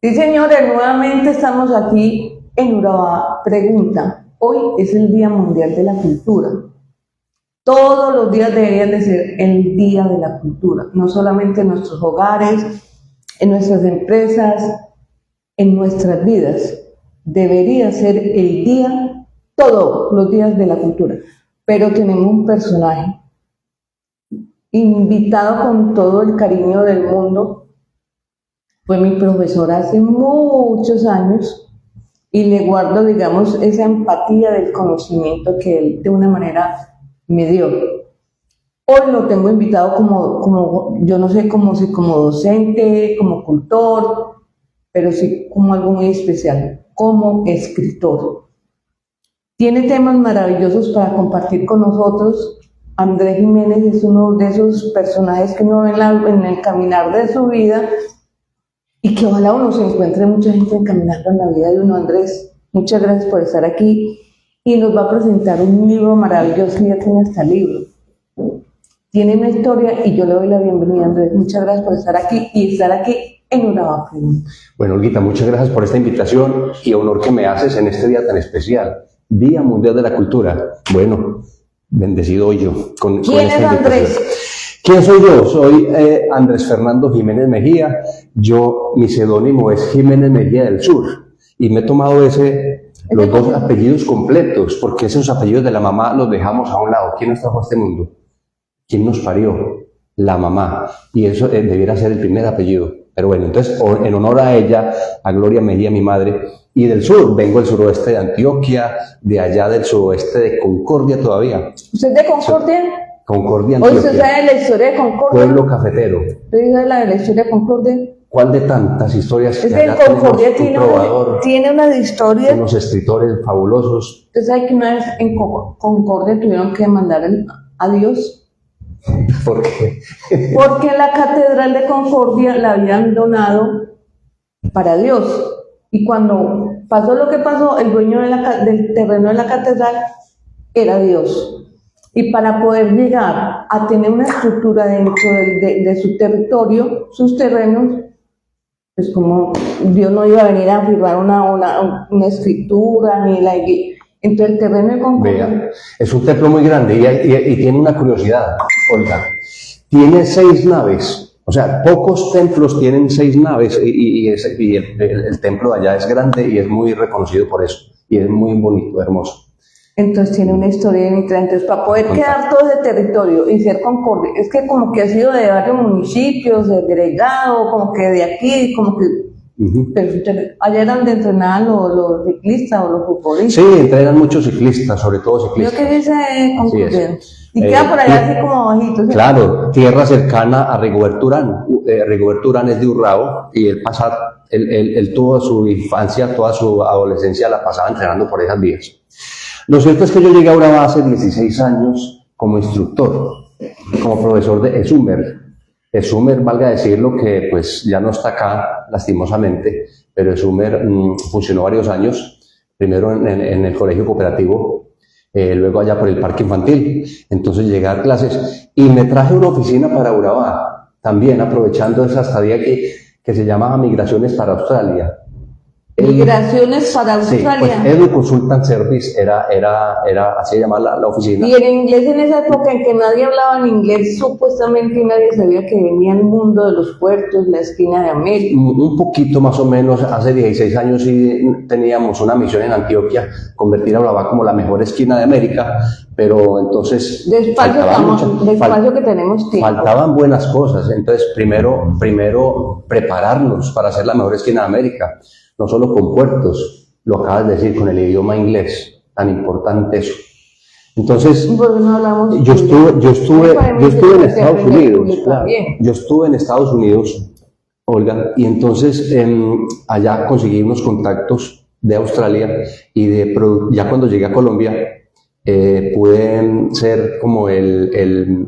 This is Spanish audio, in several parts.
Sí, señores, nuevamente estamos aquí en Urabá. Pregunta, hoy es el Día Mundial de la Cultura. Todos los días deberían de ser el Día de la Cultura, no solamente en nuestros hogares, en nuestras empresas, en nuestras vidas. Debería ser el día, todos los días de la cultura. Pero tenemos un personaje invitado con todo el cariño del mundo. Fue mi profesor hace muchos años y le guardo, digamos, esa empatía del conocimiento que él de una manera me dio. Hoy lo tengo invitado como yo no sé, como docente, como cultor, pero sí como algo muy especial, como escritor. Tiene temas maravillosos para compartir con nosotros. Andrés Jiménez es uno de esos personajes que uno ve en el caminar de su vida y que ojalá uno se encuentre mucha gente caminando en la vida de uno. Andrés, muchas gracias por estar aquí y nos va a presentar un libro maravilloso que ya tiene hasta libro. Tiene una historia y yo le doy la bienvenida, Andrés. Muchas gracias por estar aquí y estar aquí en Urabá. Bueno, Olguita, muchas gracias por esta invitación y honor que me haces en este día tan especial, Día Mundial de la Cultura. Bueno, bendecido hoy yo con ¿Quién esta es invitación. Andrés? ¿Quién soy yo? Soy Andrés Fernando Jiménez Mejía. Mi seudónimo es Jiménez Mejía del Sur y me he tomado los dos apellidos completos porque esos apellidos de la mamá los dejamos a un lado. ¿Quién nos trajo a este mundo? ¿Quién nos parió? La mamá. Y eso debiera ser el primer apellido. Pero bueno, entonces, en honor a ella, a Gloria Mejía, mi madre, y del sur, vengo del suroeste de Antioquia, de allá del suroeste de Concordia todavía. ¿Usted es de Concordia? Concordia, Antioquia. Antioquia. ¿Usted sabe la historia de Concordia? Pueblo cafetero. ¿Usted sabe la historia de Concordia? ¿Cuál de tantas historias? Es que en Concordia tiene unas historias. Unos escritores fabulosos. ¿Usted sabe que una vez en Concordia tuvieron que mandar a Dios? ¿Por qué? Porque la catedral de Concordia la habían donado para Dios. Y cuando pasó lo que pasó, el dueño del terreno de la catedral era Dios. Y para poder llegar a tener una estructura dentro de su territorio, sus terrenos, pues como Dios no iba a venir a firmar una escritura, ni la iglesia. Entonces el terreno de Concordia... Vea, es un templo muy grande y tiene una curiosidad, Olga. Tiene 6 naves, o sea, pocos templos tienen 6 naves y el templo de allá es grande y es muy reconocido por eso. Y es muy bonito, hermoso. Entonces tiene una historia bien interesante. Entonces, para poder quedar todo ese territorio y ser Concordia, es que como que ha sido de varios municipios, segregado, como que de aquí, como que... Pero allá eran donde entrenaban los ciclistas o los futbolistas. Sí, entrenan muchos ciclistas, sobre todo ciclistas. Yo que dice Concordia. Y queda por allá así como abajito. ¿Sí? Claro, tierra cercana a Rigoberto Urán. Rigoberto Urán es de Urrao y él tuvo su infancia, toda su adolescencia la pasaba entrenando por esas vías. Lo cierto es que yo llegué a Urabá hace 16 años como instructor, como profesor de Esumer. Esumer, valga decirlo, que pues ya no está acá, lastimosamente, pero Esumer funcionó varios años, primero en el colegio cooperativo, luego allá por el parque infantil. Entonces llegué a dar clases y me traje una oficina para Urabá, también aprovechando esa estadía que se llama Migraciones para Australia. Migraciones para Australia. Sí, pues Edu Consultant Service era así se llamaba la oficina. Y en inglés, en esa época en que nadie hablaba en inglés, supuestamente nadie sabía que venía el mundo de los puertos, la esquina de América. Un poquito más o menos, hace 16 años sí teníamos una misión en Antioquia, convertir a Urabá como la mejor esquina de América, pero entonces... Despacio que tenemos tiempo. Faltaban buenas cosas, entonces primero prepararnos para ser la mejor esquina de América. No solo con puertos, lo acabas de decir, con el idioma inglés, tan importante eso. Entonces, yo estuve en Estados Unidos, claro, yo estuve en Estados Unidos, Olga, y entonces allá conseguí unos contactos de Australia y ya cuando llegué a Colombia pude ser como el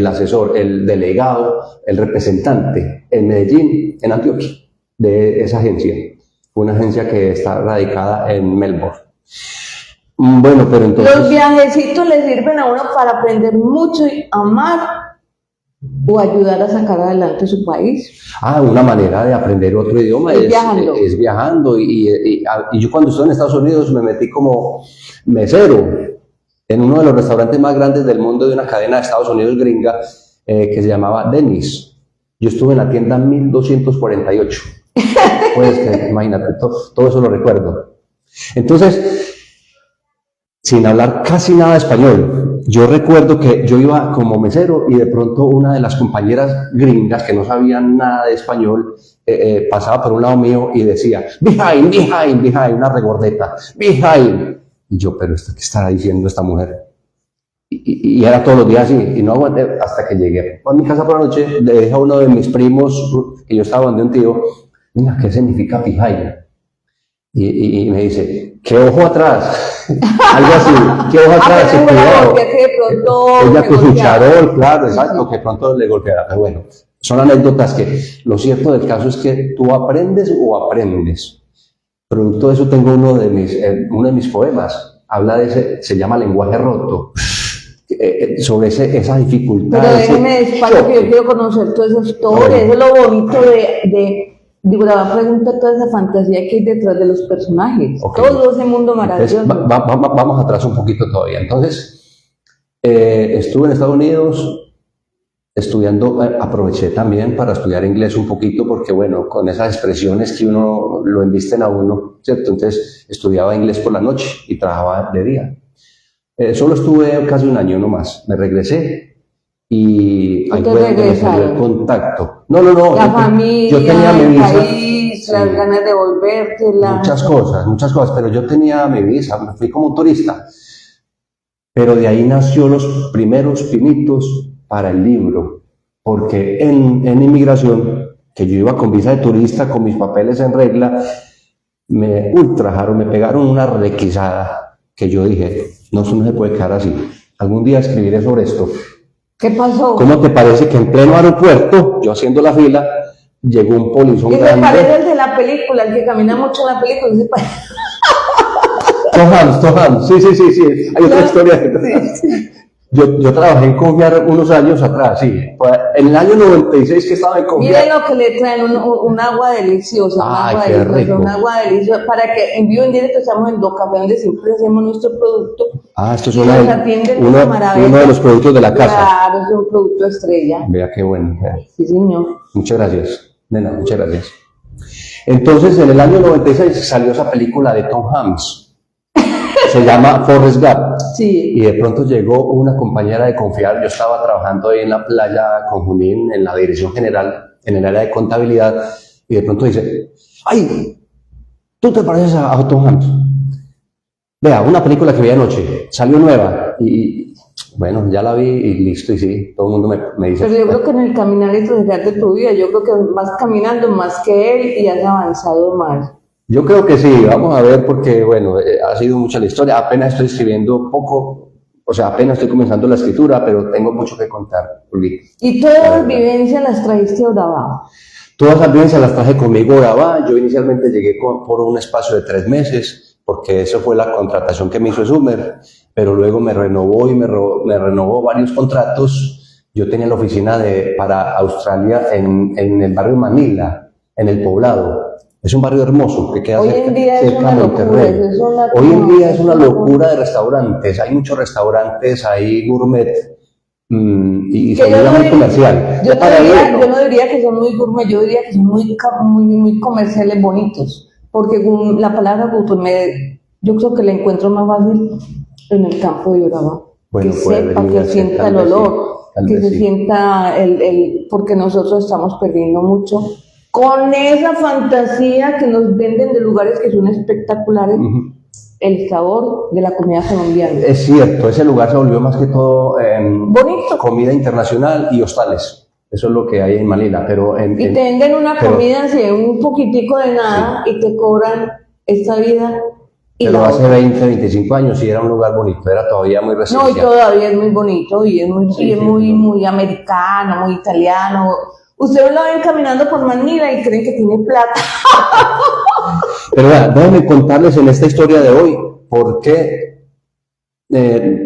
asesor, el delegado, el representante en Medellín, en Antioquia, de esa agencia. Una agencia que está radicada en Melbourne. Bueno, pero entonces... Los viajecitos le sirven a uno para aprender mucho y amar o ayudar a sacar adelante su país. Una manera de aprender otro idioma es viajando. Y yo cuando estuve en Estados Unidos me metí como mesero en uno de los restaurantes más grandes del mundo de una cadena de Estados Unidos gringa que se llamaba Denny's. Yo estuve en la tienda 1248. Pues imagínate, todo eso lo recuerdo. Entonces, sin hablar casi nada de español, yo recuerdo que yo iba como mesero y de pronto una de las compañeras gringas que no sabían nada de español pasaba por un lado mío y decía, behind, behind, behind, una regordeta, behind. Y yo, pero ¿qué estará diciendo esta mujer? Y era todos los días así, y no aguanté hasta que llegué a mi casa por la noche. Le dije a uno de mis primos, que yo estaba donde un tío, mira, ¿qué significa behind? Y me dice, ¿qué ojo atrás? Algo así, ¿qué ojo atrás? Cuidado. Ella con su charol, claro, exacto, que pronto le golpeará. Pero bueno, son anécdotas que lo cierto del caso es que tú aprendes o aprendes. Producto de eso tengo uno de mis poemas, habla de se llama Lenguaje Roto, sobre esa dificultad. Pero déjeme despacio que yo quiero conocer toda esa historia, eso es lo bonito digo, la pregunta, toda esa fantasía que hay detrás de los personajes, todo ese mundo maravilloso. Entonces, vamos atrás un poquito todavía. Entonces, estuve en Estados Unidos estudiando, aproveché también para estudiar inglés un poquito, porque bueno, con esas expresiones que uno lo embisten a uno, ¿cierto? Entonces, estudiaba inglés por la noche y trabajaba de día. Solo estuve casi un año nomás, me regresé. Y ahí fue donde me salió el contacto. No. La familia, yo tenía mi visa, país, las ganas de volvértela. Muchas cosas, pero yo tenía mi visa, me fui como un turista. Pero de ahí nació los primeros pinitos para el libro, porque en inmigración, que yo iba con visa de turista, con mis papeles en regla, me ultrajaron, me pegaron una requisada, que yo dije, no, eso no se puede quedar así. Algún día escribiré sobre esto. ¿Qué pasó? ¿Cómo te parece que en pleno aeropuerto, yo haciendo la fila, llegó un polizón grande? ¿Qué te parece el de la película, el que camina mucho en la película? Tom Hanks, sí. Hay otra historia. Sí. Yo trabajé en Confiar unos años atrás, sí. En el año 96 que estaba en Confiar. Miren lo que le traen, un agua deliciosa. Ay, qué rico. Un agua deliciosa, para que en vivo en directo estamos en Docafé, donde siempre hacemos nuestro producto. Esto es uno de los productos de la casa. Claro, es un producto estrella. Vea qué bueno. Vea. Sí, señor. Muchas gracias, nena, muchas gracias. Entonces, en el año 96 salió esa película de Tom Hanks. Se llama Forrest Gump. Sí. Y de pronto llegó una compañera de Confiar. Yo estaba trabajando ahí en la playa con Junín, en la dirección general, en el área de contabilidad, y de pronto dice, ¡ay! ¿Tú te pareces a Tom Hanks? Vea, una película que vi anoche, salió nueva, y bueno, ya la vi y listo, y sí, todo el mundo me dice... Pero yo creo que en el caminar y transgar de tu vida, yo creo que vas caminando más que él y has avanzado más. Yo creo que sí, vamos a ver, porque bueno, ha sido mucha la historia, apenas estoy escribiendo poco, o sea, apenas estoy comenzando la escritura, pero tengo mucho que contar, Ulvi. ¿Y todas las vivencias las trajiste a Urabá? Todas las vivencias las traje conmigo a Urabá. Yo inicialmente llegué por un espacio de 3 meses, porque eso fue la contratación que me hizo Sumer, pero luego me renovó y me renovó varios contratos. Yo tenía la oficina para Australia en el barrio Manila, en el Poblado. Es un barrio hermoso que queda cerca de Monterrey. Hoy en día es una locura de restaurantes. Hay muchos restaurantes, hay gourmet y se ve muy comercial. Yo no diría que son muy gourmet, yo diría que son muy comerciales, bonitos. Porque la palabra gourmet, yo creo que la encuentro más fácil en el campo de Urabá. Bueno, que sepa, que sienta el olor, que se sienta porque nosotros estamos perdiendo mucho con esa fantasía que nos venden de lugares que son espectaculares, el sabor de la comida colombiana. Es cierto, ese lugar se volvió más que todo bonito, comida internacional y hostales. Eso es lo que hay en Manila. Y te venden una comida así, un poquitico de nada, y te cobran esta vida. Pero hace 20, 25 años sí era un lugar bonito, era todavía muy residencial. No, y todavía es muy bonito, y es muy americano, muy italiano. Ustedes lo ven caminando por Manila y creen que tiene plata. Pero bueno, déjenme contarles en esta historia de hoy por qué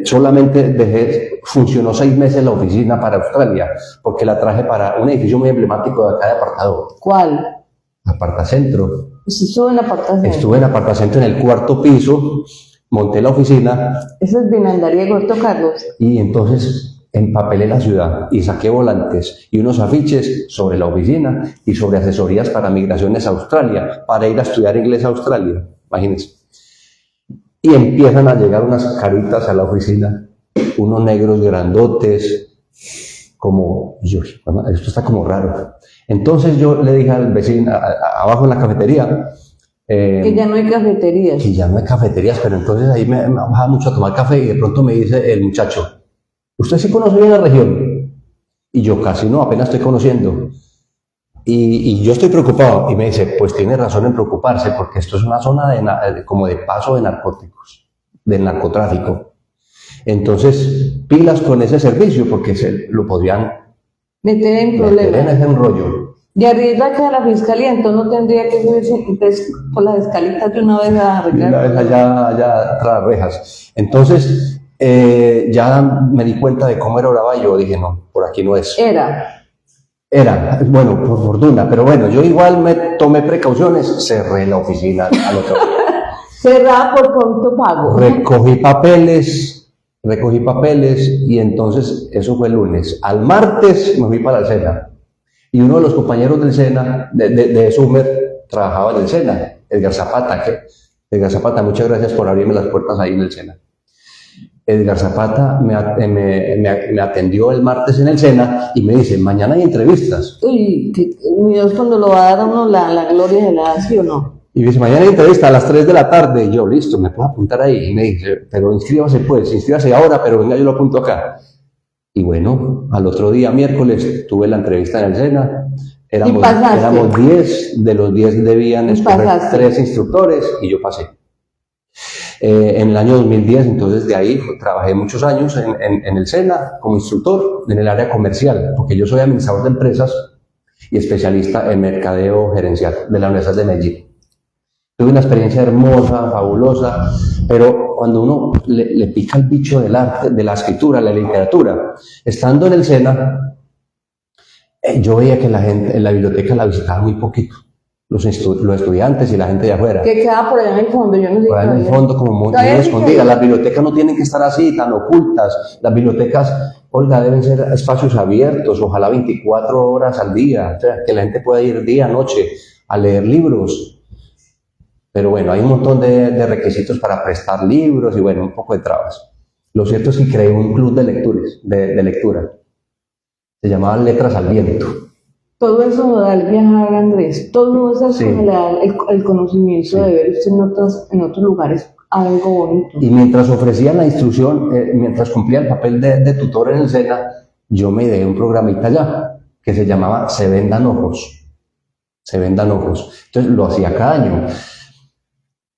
solamente funcionó 6 meses la oficina para Australia, porque la traje para un edificio muy emblemático de acá de Apartador. ¿Cuál? Apartacentro. Pues estuvo en Apartacentro. Estuve en Apartacentro en el 4º piso, monté la oficina. Ese es Vinandariego, Carlos. Y entonces empapelé la ciudad y saqué volantes y unos afiches sobre la oficina y sobre asesorías para migraciones a Australia, para ir a estudiar inglés a Australia, imagínense. Y empiezan a llegar unas caritas a la oficina, unos negros grandotes, como, esto está como raro. Entonces yo le dije al vecino, abajo en la cafetería, que ya no hay cafeterías. Que ya no hay cafeterías, pero entonces ahí me bajaba mucho a tomar café y de pronto me dice el muchacho, ¿usted sí conoce bien la región? Y yo casi no, apenas estoy conociendo. Y yo estoy preocupado. Y me dice, pues tiene razón en preocuparse, porque esto es una zona como de paso de narcóticos, del narcotráfico. Entonces, pilas con ese servicio, porque lo podrían meter en problemas. Meter en ese enrollo. Y arriba que a la fiscalía, entonces no tendría que subirse entonces, por las escalitas de una vez a arreglar. Una vez allá tras las rejas. Entonces, ya me di cuenta de cómo era Urabá y yo dije, no, por aquí no es. Era, bueno, por fortuna, pero bueno, yo igual me tomé precauciones, cerré la oficina al otro día. Cerrada por pronto pago. Recogí papeles y entonces eso fue el lunes. Al martes me fui para el SENA y uno de los compañeros del SENA, de Summer, trabajaba en el SENA, Edgar Zapata, muchas gracias por abrirme las puertas ahí en el SENA. Edgar Zapata me atendió el martes en el SENA y me dice, mañana hay entrevistas. Uy, Dios, cuando lo va a dar a uno la gloria de la ¿sí o no? Y me dice, mañana hay entrevista a las 3 de la tarde. Y yo, listo, me puedo apuntar ahí. Y me dice, pero inscríbase pues, inscríbase ahora, pero venga, yo lo apunto acá. Y bueno, al otro día, miércoles, tuve la entrevista en el SENA. Éramos 10, de los 10 debían escoger 3 instructores y yo pasé. En el año 2010, entonces de ahí trabajé muchos años en el SENA como instructor en el área comercial, porque yo soy administrador de empresas y especialista en mercadeo gerencial de la Universidad de Medellín. Tuve una experiencia hermosa, fabulosa, pero cuando uno le pica el bicho del arte, de la escritura, la literatura, estando en el SENA, yo veía que la gente en la biblioteca la visitaba muy poquito. Los estudiantes y la gente de afuera. Que queda por allá en el fondo, yo no sé. Por allá en el fondo, como muy escondidas. Las bibliotecas no tienen que estar así, tan ocultas. Las bibliotecas, Olga, deben ser espacios abiertos, ojalá 24 horas al día. O sea, que la gente pueda ir día, noche a leer libros. Pero bueno, hay un montón de requisitos para prestar libros y bueno, un poco de trabas. Lo cierto es que creé un club de lectura. Se llamaba Letras al Viento. Todo eso lo da el viajar, Andrés. Todo eso sí. Le da el conocimiento de ver usted en otros lugares algo bonito. Y mientras ofrecían la instrucción, mientras cumplía el papel de tutor en el SENA, yo me ideé un programita allá que se llamaba Se Vendan Ojos. Se Vendan Ojos. Entonces lo hacía cada año.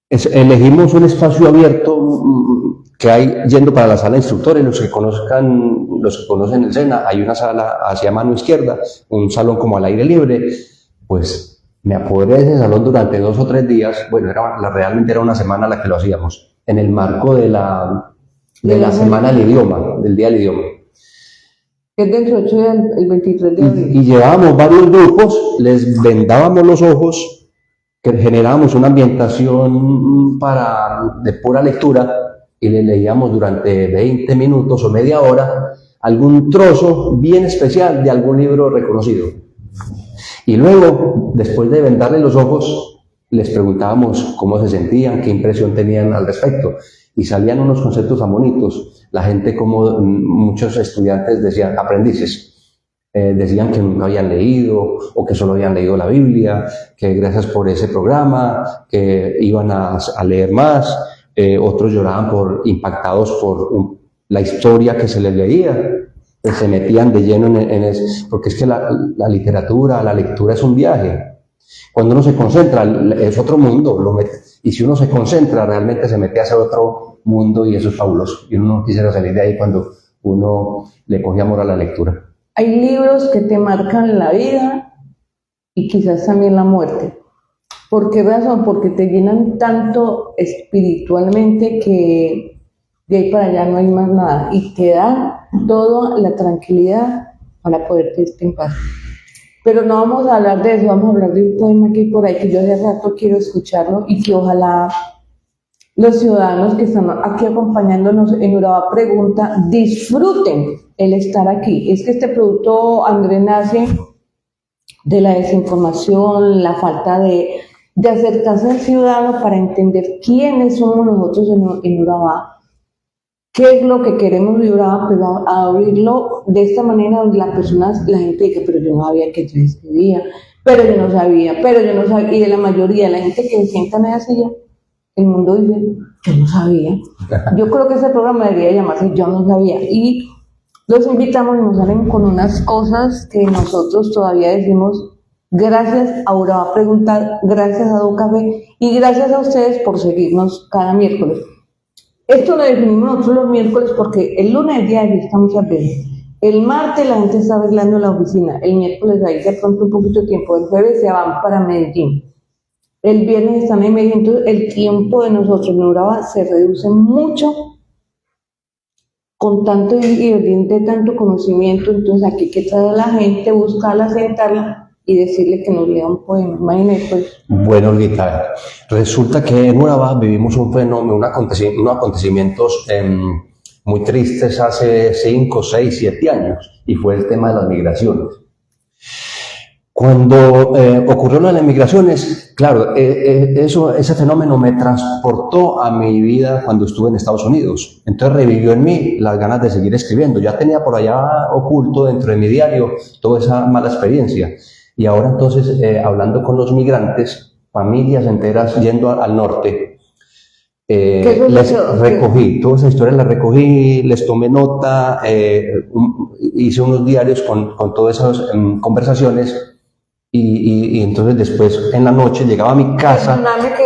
Elegimos un espacio abierto que hay yendo para la sala de instructores. Los que conocen el SENA, hay una sala hacia mano izquierda, un salón como al aire libre. Pues me apoderé de ese salón durante 2 o 3 días. Bueno, realmente era una semana la que lo hacíamos, en el marco de la semana del idioma, del día del idioma. Es dentro de 8 días, el 23 de abril. Y llevábamos varios grupos, les vendábamos los ojos, que generábamos una ambientación de pura lectura y le leíamos durante 20 minutos o media hora algún trozo bien especial de algún libro reconocido. Y luego, después de vendarle los ojos, les preguntábamos cómo se sentían, qué impresión tenían al respecto. Y salían unos conceptos tan bonitos. La gente, como muchos estudiantes decían, aprendices, decían que nunca habían leído o que solo habían leído la Biblia, que gracias por ese programa, que iban a leer más. Otros lloraban impactados por la historia que se les leía. Se metían de lleno en eso, porque es que la literatura, la lectura es un viaje. Cuando uno se concentra, es otro mundo, y si uno se concentra, realmente se mete hacia otro mundo y eso es fabuloso. Y uno no quisiera salir de ahí cuando uno le coge amor a la lectura. Hay libros que te marcan la vida y quizás también la muerte. ¿Por qué razón? Porque te llenan tanto espiritualmente que De ahí para allá no hay más nada. Y te da toda la tranquilidad para poder irte en paz. Pero no vamos a hablar de eso, vamos a hablar de un poema que hay por ahí que yo hace rato quiero escucharlo y que ojalá los ciudadanos que están aquí acompañándonos en Urabá Pregunta disfruten el estar aquí. Es que este producto, Andrés, nace de la desinformación, la falta de acercarse al ciudadano para entender quiénes somos nosotros en Urabá, qué es lo que queremos de Urabá, pero a abrirlo de esta manera donde la gente dice, pero yo no sabía que yo escribía, pero yo no sabía, y de la mayoría de la gente que se sienta en esa silla, el mundo dice, yo no sabía. Yo creo que ese programa debería llamarse Yo no sabía. Y los invitamos y nos salen con unas cosas que nosotros todavía decimos, gracias a Urabá Pregunta, gracias a Ducafé y gracias a ustedes por seguirnos cada miércoles. Esto lo definimos nosotros los miércoles porque el lunes es día de fiesta muchas veces. El martes la gente está arreglando la oficina. El miércoles ahí se pronto un poquito de tiempo. El jueves se van para Medellín. El viernes están en Medellín. Entonces el tiempo de nosotros en Urabá se reduce mucho con tanto ingrediente, tanto conocimiento. Entonces aquí hay que traer a la gente, buscarla, sentarla y decirle que nos lea un poema. Imagínate, pues. Bueno, Olguita, resulta que en Urabá vivimos un fenómeno, unos acontecimientos muy tristes hace 5, 6, 7 años, y fue el tema de las migraciones. Cuando ocurrió lo de las migraciones, claro, ese fenómeno me transportó a mi vida cuando estuve en Estados Unidos. Entonces revivió en mí las ganas de seguir escribiendo. Ya tenía por allá oculto dentro de mi diario toda esa mala experiencia. Y ahora entonces, hablando con los migrantes, familias enteras yendo al norte, les recogí, toda esa historia la recogí, les tomé nota, hice unos diarios con todas esas conversaciones y entonces después en la noche llegaba a mi casa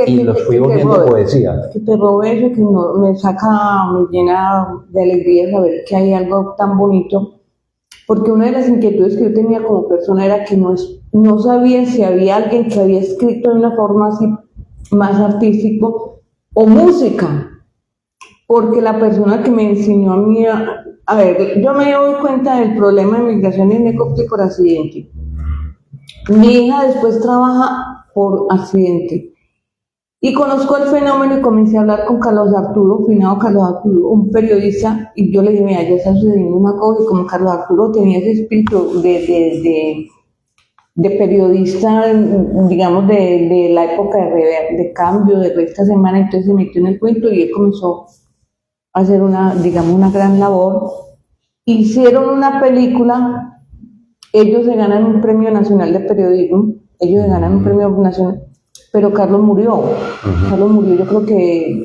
y los fui volviendo poesía. Que te robe eso, que no, me llena de alegría saber que hay algo tan bonito. Porque una de las inquietudes que yo tenía como persona era que no sabía si había alguien que había escrito de una forma así más artístico o música. Porque la persona que me enseñó a mí, a ver, yo me doy cuenta del problema de migración en Necoclí por accidente. Mi hija después trabaja por accidente. Y conozco el fenómeno y comencé a hablar con Carlos Arturo, finado Carlos Arturo, un periodista, y yo le dije, mira, ya está sucediendo una cosa, y como Carlos Arturo tenía ese espíritu de periodista, digamos, de la época de cambio, de esta semana, entonces se metió en el cuento y él comenzó a hacer una gran labor. Hicieron una película, ellos se ganan un premio nacional de periodismo, pero Carlos murió. Carlos murió, yo creo que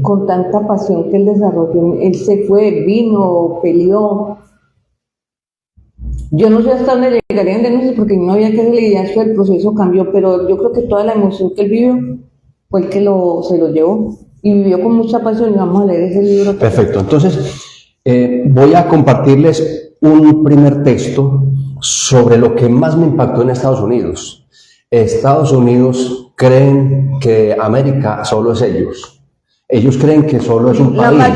con tanta pasión que él desarrolló, él se fue, vino, peleó. Yo no sé hasta dónde llegarían denuncias porque no había que hacerle idea, eso el proceso cambió, pero yo creo que toda la emoción que él vivió fue el que se lo llevó y vivió con mucha pasión y vamos a leer ese libro. Perfecto, entonces voy a compartirles un primer texto sobre lo que más me impactó en Estados Unidos. Estados Unidos creen que América solo es ellos. Ellos creen que solo es un país. La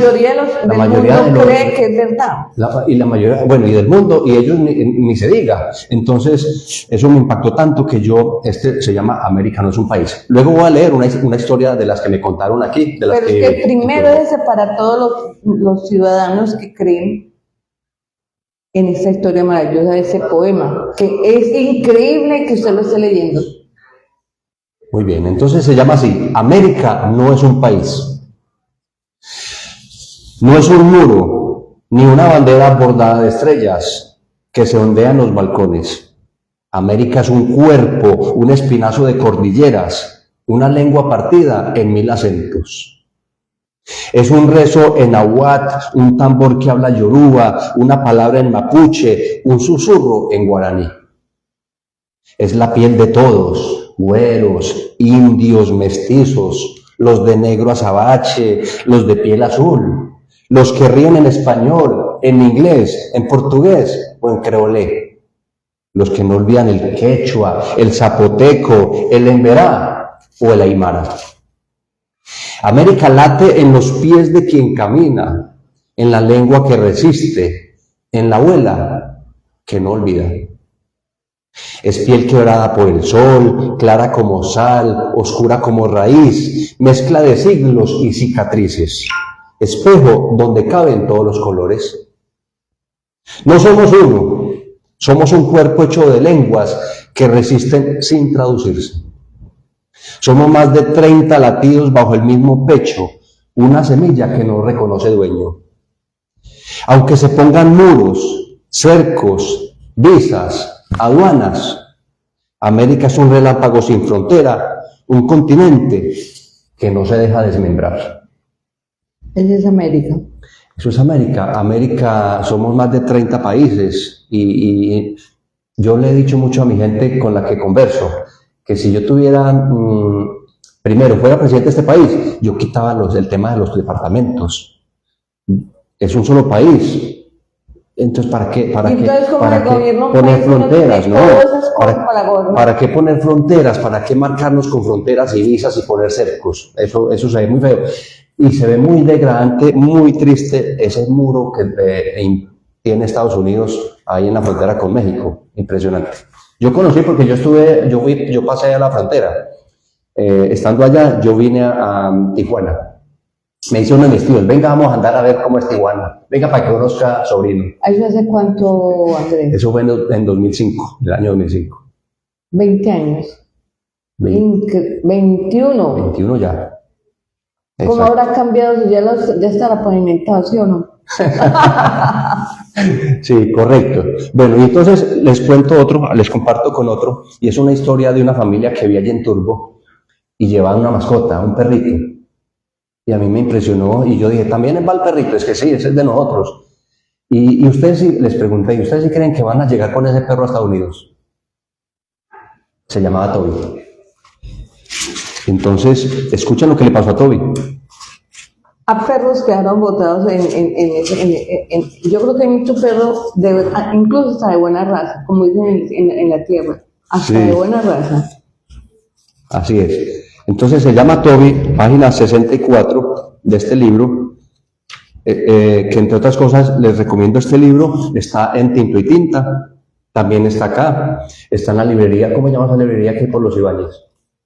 mayoría del mundo cree que es verdad. Y la mayoría, bueno, y del mundo, y ellos ni se diga. Entonces, eso me impactó tanto que se llama América no es un país. Luego voy a leer una historia de las que me contaron aquí. Pero es que primero es separar todos los ciudadanos que creen en esta historia maravillosa de ese poema, que es increíble que usted lo esté leyendo. Muy bien, entonces se llama así: América no es un país, no es un muro, ni una bandera bordada de estrellas que se ondea en los balcones. América es un cuerpo, un espinazo de cordilleras, una lengua partida en 1000 acentos. Es un rezo en nahuatl, un tambor que habla yoruba, una palabra en mapuche, un susurro en guaraní. Es la piel de todos, güeros, indios, mestizos, los de negro azabache, los de piel azul, los que ríen en español, en inglés, en portugués o en creolé, los que no olvidan el quechua, el zapoteco, el emberá o el aymara. América late en los pies de quien camina, en la lengua que resiste, en la abuela que no olvida. Es piel quebrada por el sol, clara como sal, oscura como raíz, mezcla de siglos y cicatrices, espejo donde caben todos los colores. No somos uno, somos un cuerpo hecho de lenguas que resisten sin traducirse. Somos más de 30 latidos bajo el mismo pecho, una semilla que no reconoce dueño. Aunque se pongan muros, cercos, visas, aduanas, América es un relámpago sin frontera, un continente que no se deja desmembrar. Esa es América. Eso es América. América, somos más de 30 países y yo le he dicho mucho a mi gente con la que converso, que si yo tuviera, primero, fuera presidente de este país, yo quitaba el tema de los departamentos. Es un solo país. Entonces, ¿para qué poner fronteras? ¿No? ¿Para qué poner fronteras? ¿Para qué marcarnos con fronteras y visas y poner cercos? Eso se ve muy feo. Y se ve muy degradante, muy triste ese muro que tiene Estados Unidos ahí en la frontera con México. Impresionante. Yo conocí porque yo pasé a la frontera. Estando allá, yo vine a Tijuana. Me dice uno de mis tíos, venga, vamos a andar a ver cómo es Tijuana. Venga, para que conozca sobrino. ¿Eso hace cuánto, Andrés? Eso fue en 2005, el año 2005. 20 años. 21. 21 ya. ¿Cómo Exacto. habrá cambiado si ya estará pavimentado, sí o no? Sí, correcto. Bueno, y entonces les comparto con otro, y es una historia de una familia que vi allí en Turbo, y llevaban una mascota, un perrito. Y a mí me impresionó, y yo dije, ¿también va el perrito? Es que sí, ese es de nosotros. Y ustedes sí, les pregunté, ¿y ustedes sí creen que van a llegar con ese perro a Estados Unidos? Se llamaba Toby. Entonces, escuchen lo que le pasó a Toby. A perros quedaron botados yo creo que hay muchos perros, incluso hasta de buena raza, como dicen en la tierra, hasta Sí. de buena raza. Así es. Entonces se llama Toby, página 64 de este libro, que entre otras cosas les recomiendo este libro, está en Tinto y Tinta, también está acá, está en la librería, ¿cómo se llama esa librería que hay por los Ibáñez?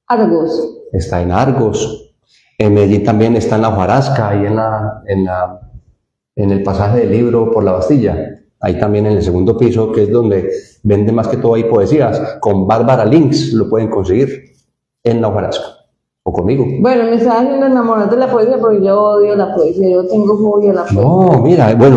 Argos. Está en Argos, en Medellín también está en la Hojarasca, ahí en el pasaje del libro por la Bastilla, ahí también en el segundo piso, que es donde vende más que todo ahí poesías, con Bárbara Links lo pueden conseguir en la Hojarasca. O conmigo. Bueno, me estaba haciendo enamorar de la poesía porque yo odio la poesía, yo tengo fobia a la poesía. No, mira, bueno,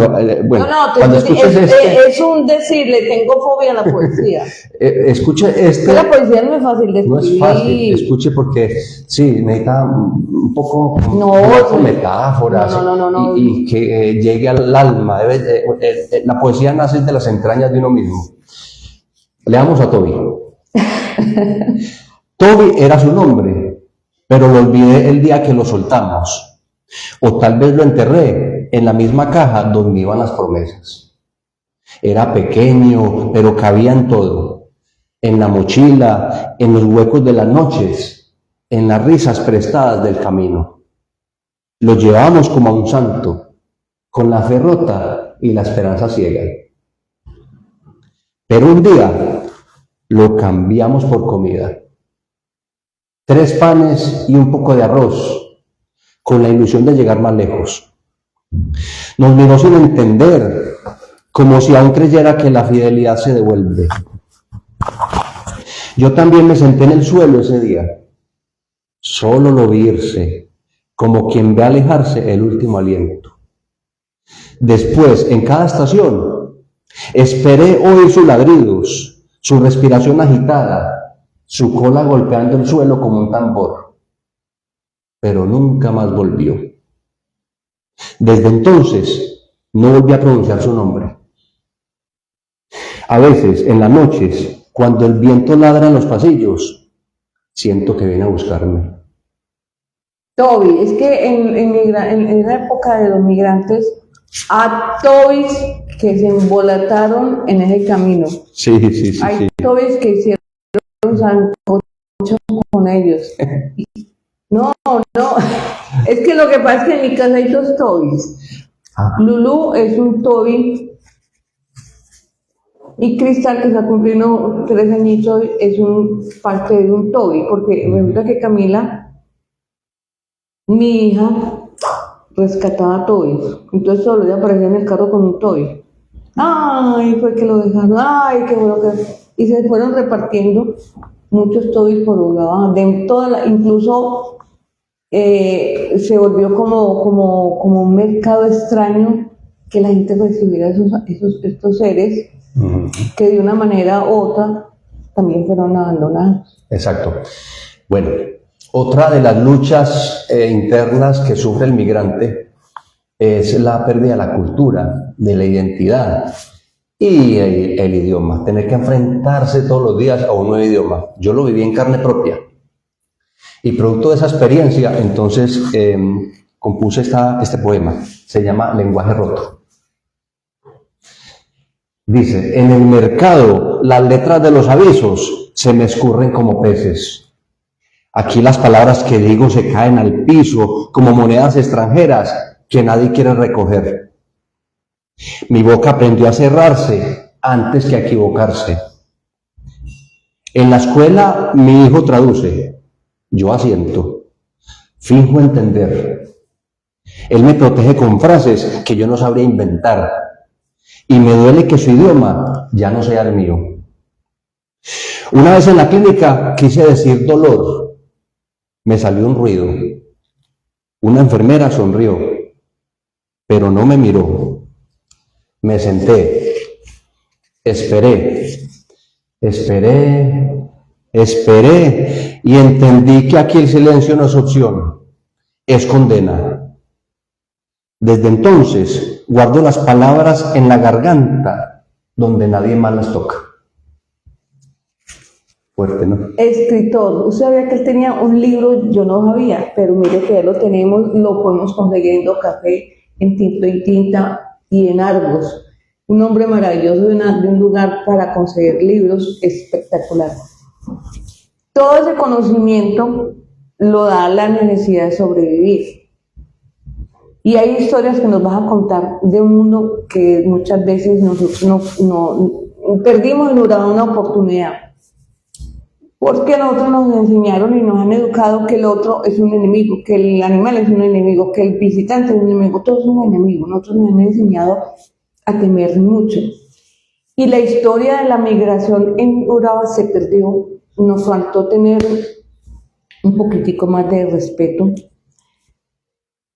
cuando escuches es un decir, le tengo fobia a la poesía. Escuche La poesía no es fácil de escribir. No es fácil, escuche porque sí, necesita un poco No, metáforas no. y que llegue al alma. La poesía nace de las entrañas de uno mismo. Leamos a Toby. Toby era su nombre, pero lo olvidé el día que lo soltamos. O tal vez lo enterré en la misma caja donde iban las promesas. Era pequeño, pero cabía en todo. En la mochila, en los huecos de las noches, en las risas prestadas del camino. Lo llevábamos como a un santo, con la fe rota y la esperanza ciega. Pero un día lo cambiamos por comida. 3 panes y un poco de arroz, con la ilusión de llegar más lejos. Nos miró sin entender, como si aún creyera que la fidelidad se devuelve. Yo también me senté en el suelo ese día. Solo lo vi irse, como quien ve alejarse el último aliento. Después, en cada estación, esperé oír sus ladridos, su respiración agitada, su cola golpeando el suelo como un tambor. Pero nunca más volvió. Desde entonces, no volví a pronunciar su nombre. A veces, en las noches, cuando el viento ladra en los pasillos, siento que viene a buscarme. Toby, es que en la época de los migrantes, a Tobys que se embolataron en ese camino. Sí. Hay Tobys que hicieron sancocho con ellos. No, es lo que pasa es que en mi casa hay dos Tobis. Lulu es un Toby y Cristal, que está cumpliendo 3 añitos, es parte de un Toby, porque resulta que Camila, mi hija, rescataba Tobis. Entonces todos los días aparecía en el carro con un Toby. Ay, fue que lo dejaron, ay, qué bueno que... Y se fueron repartiendo muchos Tobis por un lado, incluso se volvió como un mercado extraño que la gente recibiera estos seres que de una manera u otra también fueron abandonados. Exacto. Bueno, otra de las luchas internas que sufre el migrante es la pérdida de la cultura, de la identidad y el idioma. Tener que enfrentarse todos los días a un nuevo idioma. Yo lo viví en carne propia. Y producto de esa experiencia, entonces, compuse este poema. Se llama Lenguaje Roto. Dice: en el mercado las letras de los avisos se me escurren como peces. Aquí las palabras que digo se caen al piso como monedas extranjeras que nadie quiere recoger. Mi boca aprendió a cerrarse antes que a equivocarse. En la escuela mi hijo traduce, yo asiento, finjo entender. Él me protege con frases que yo no sabría inventar. Y me duele que su idioma ya no sea el mío. Una vez en la clínica quise decir dolor. Me salió un ruido. Una enfermera sonrió, pero no me miró. Me senté. Esperé y entendí que aquí el silencio no es opción, es condena. Desde entonces guardo las palabras en la garganta donde nadie más las toca. Fuerte, ¿no? Escritor, usted sabía que él tenía un libro, yo no sabía, pero mire que ya lo tenemos, lo podemos conseguir en Café, en Tinto y Tinta y en Argos. Un hombre maravilloso de un lugar para conseguir libros espectacular. Todo ese conocimiento lo da la necesidad de sobrevivir. Y hay historias que nos vas a contar de un mundo que muchas veces nosotros no perdimos en una oportunidad. Porque nosotros nos enseñaron y nos han educado que el otro es un enemigo, que el animal es un enemigo, que el visitante es un enemigo, todos son enemigos. Nosotros nos han enseñado a temer mucho. Y la historia de la migración en Urabá se perdió. Nos faltó tener un poquitico más de respeto.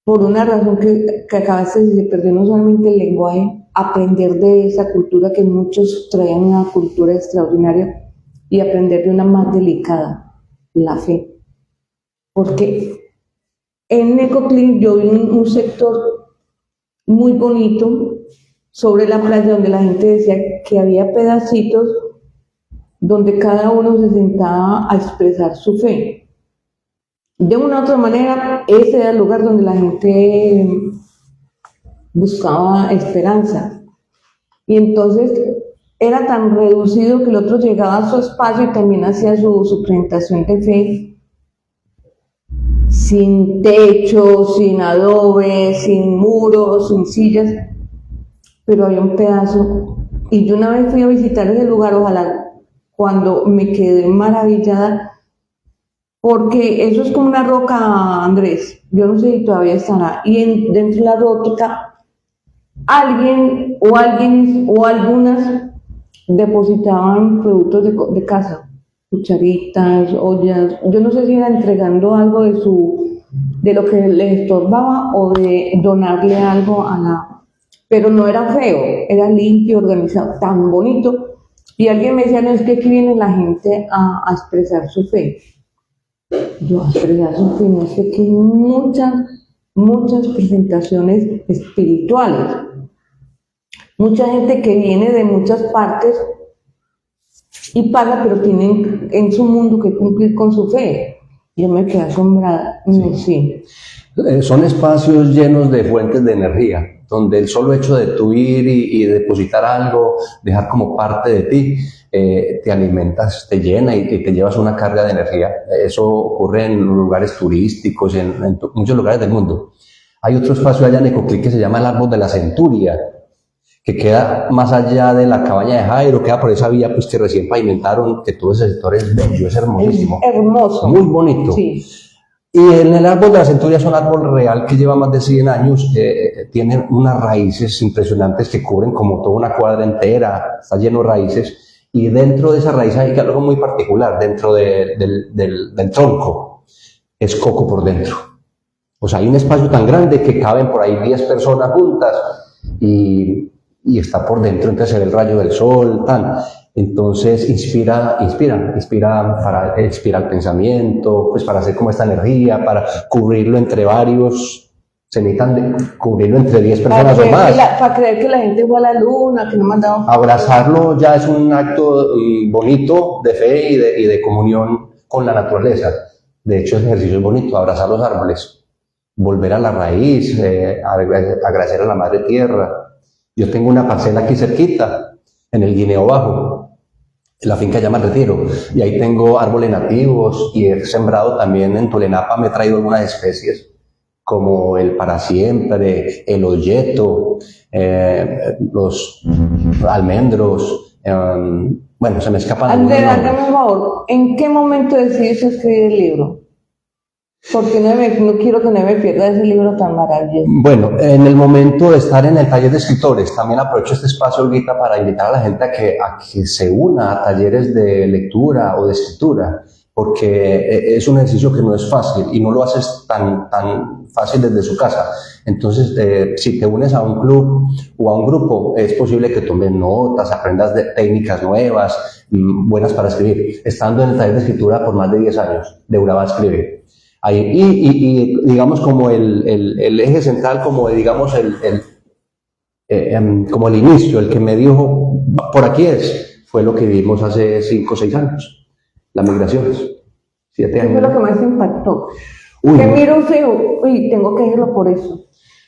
Por una razón que acabaste de decir, se perdió no solamente el lenguaje, aprender de esa cultura que muchos traían, una cultura extraordinaria, y aprender de una más delicada, la fe. Porque en Necoclí yo vi un sector muy bonito sobre la playa donde la gente decía que había pedacitos donde cada uno se sentaba a expresar su fe. De una u otra manera, ese era el lugar donde la gente buscaba esperanza. Y entonces era tan reducido que el otro llegaba a su espacio y también hacía su presentación de fe, sin techo, sin adobe, sin muros, sin sillas, pero había un pedazo. Y yo una vez fui a visitar ese lugar, ojalá, cuando me quedé maravillada, porque eso es como una roca, Andrés, yo no sé si todavía estará, y dentro de la roca alguien o algunas depositaban productos de casa, cucharitas, ollas, yo no sé si era entregando algo de lo que les estorbaba o de donarle algo pero no era feo, era limpio, organizado, tan bonito. Y alguien me decía, no, es que aquí viene la gente a expresar su fe. Yo, a expresar su fe, no, es que aquí hay muchas presentaciones espirituales. Mucha gente que viene de muchas partes y paga, pero tienen en su mundo que cumplir con su fe. Yo me quedé asombrada. No, sí. Son espacios llenos de fuentes de energía, donde el solo hecho de tú ir y depositar algo, dejar como parte de ti, te alimentas, te llena y te llevas una carga de energía. Eso ocurre en lugares turísticos, en muchos lugares del mundo. Hay otro espacio allá en Ecoclí que se llama el Árbol de la Centuria, que queda más allá de la cabaña de Jairo, queda por esa vía pues que recién pavimentaron, que todo ese sector es bello, es hermosísimo. Es hermoso. Muy bonito. Sí. Y en el Árbol de la Centuria es un árbol real que lleva más de 100 años, tiene unas raíces impresionantes que cubren como toda una cuadra entera, está lleno de raíces, y dentro de esa raíz hay algo muy particular, dentro del tronco, es coco por dentro. O sea, hay un espacio tan grande que caben por ahí 10 personas juntas y está por dentro, entonces se ve el rayo del sol, tan. Entonces inspira el pensamiento, pues para hacer como esta energía, para cubrirlo entre varios, se necesitan cubrirlo entre 10 personas o más. Para creer que la gente fue a la luna, que no mandaban. Abrazarlo ya es un acto bonito de fe y de comunión con la naturaleza. De hecho, el ejercicio es bonito, abrazar los árboles, volver a la raíz, agradecer a la madre tierra. Yo tengo una parcela aquí cerquita, en el Guineo Bajo, la finca llama Retiro, y ahí tengo árboles nativos y he sembrado también en Tolenapa, me he traído algunas especies como el para siempre, el olleto, los almendros, bueno, se me escapan. Andrés, hágame un favor, ¿en qué momento decidiste escribir el libro? Porque no quiero que no me pierda ese libro tan maravilloso. Bueno, en el momento de estar en el taller de escritores, también aprovecho este espacio, Olguita, para invitar a la gente a que se una a talleres de lectura o de escritura, porque es un ejercicio que no es fácil y no lo haces tan fácil desde su casa. Entonces, si te unes a un club o a un grupo, es posible que tomes notas, aprendas de técnicas nuevas, buenas para escribir. Estando en el taller de escritura por más de 10 años, de Urabá escribe. Ahí, y digamos como el eje central, como digamos como el inicio, el que me dijo, por aquí fue lo que vimos hace 5 o 6 años, las migraciones, 7 años. Eso es lo que más te impactó. Uy, que miro un feo, uy, tengo que irlo por eso.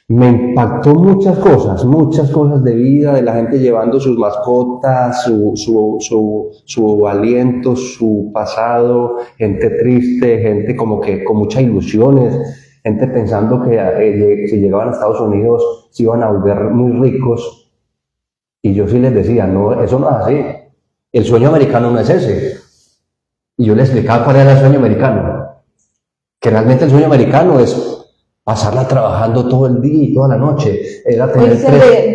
Me impactó muchas cosas de vida, de la gente llevando sus mascotas, su aliento, su pasado, gente triste, gente como que con muchas ilusiones, gente pensando que si llegaban a Estados Unidos se iban a volver muy ricos. Y yo sí les decía, no, eso no es así. El sueño americano no es ese. Y yo les explicaba cuál era el sueño americano. Que realmente el sueño americano es pasarla trabajando todo el día y toda la noche, era tener